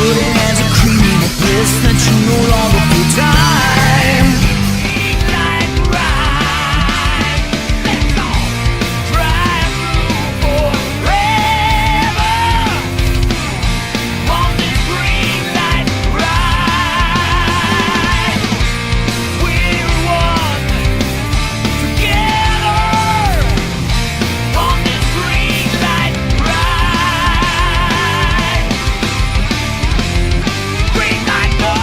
floating as a creamy bliss that you no longer feel time. Like ride, let's go. Drive through forever on this green light ride. We're one together on this green light ride. Green light, go!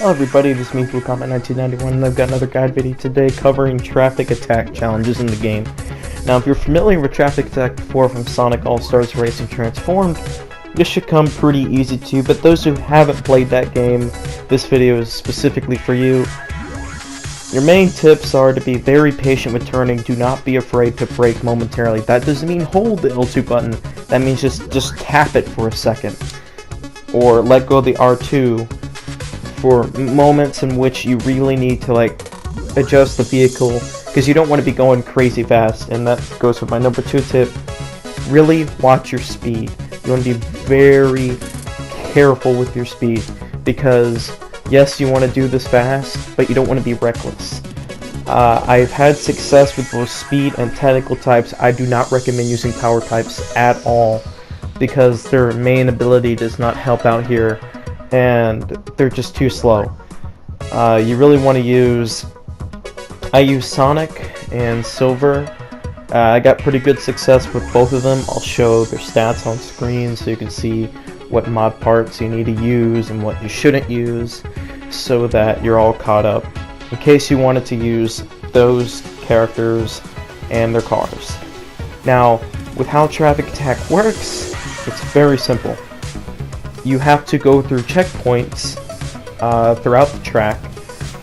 Hello everybody, this is me, Comment1991, and I've got another guide video today covering traffic attack challenges in the game. Now, if you're familiar with Traffic Attack 4 from Sonic All-Stars Racing Transformed, this should come pretty easy to you, but those who haven't played that game, this video is specifically for you. Your main tips are to be very patient with turning, do not be afraid to brake momentarily. That doesn't mean hold the L2 button, that means just tap it for a second. Or let go of the R2 for moments in which you really need to adjust the vehicle, because you don't want to be going crazy fast. And that goes with my number 2 tip. Really watch your speed. You want to be very careful with your speed, because yes, you want to do this fast, but you don't want to be reckless. I've had success with both speed and technical types. I do not recommend using power types at all, because their main ability does not help out here, and they're just too slow. You really want to use... I use Sonic and Silver. I got pretty good success with both of them. I'll show their stats on screen so you can see what mod parts you need to use and what you shouldn't use, so that you're all caught up in case you wanted to use those characters and their cars. Now, with how Traffic Attack works, it's very simple. You have to go through checkpoints throughout the track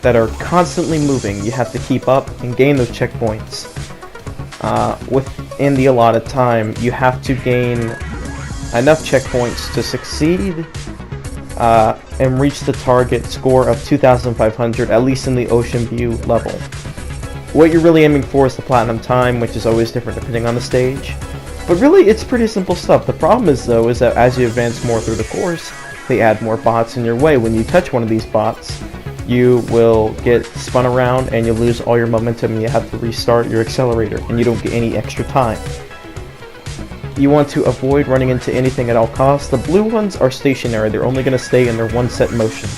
that are constantly moving. You have to keep up and gain those checkpoints. Within the allotted time, you have to gain enough checkpoints to succeed and reach the target score of 2,500, at least in the Ocean View level. What you're really aiming for is the Platinum time, which is always different depending on the stage. But really, it's pretty simple stuff. The problem is that as you advance more through the course, they add more bots in your way. When you touch one of these bots, you will get spun around and you lose all your momentum, and you have to restart your accelerator, and you don't get any extra time. You want to avoid running into anything at all costs. The blue ones are stationary. They're only going to stay in their one set motion.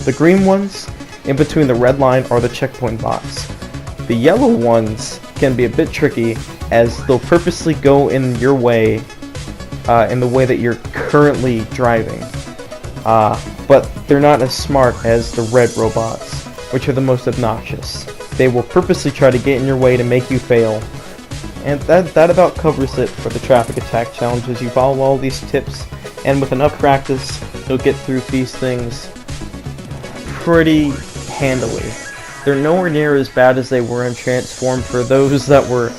The green ones, in between the red line, are the checkpoint bots. The yellow ones can be a bit tricky, as they'll purposely go in your way, in the way that you're currently driving. But they're not as smart as the red robots, which are the most obnoxious. They will purposely try to get in your way to make you fail. And that about covers it for the Traffic Attack challenges. You follow all these tips, and with enough practice, you'll get through these things pretty handily. They're nowhere near as bad as they were in Transform. For those that were,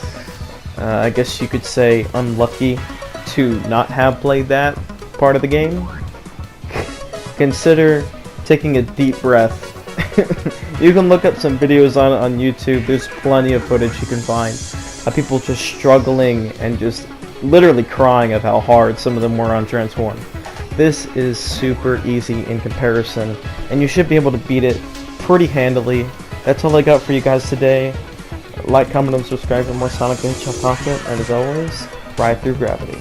I guess you could say, unlucky to not have played that part of the game, consider taking a deep breath. You can look up some videos on YouTube. There's plenty of footage you can find of people just struggling and just literally crying of how hard some of them were on Transform. This is super easy in comparison, and you should be able to beat it pretty handily. That's all I got for you guys today. Like, comment, and subscribe for more Sonic Hedgehog content, and as always, ride through gravity.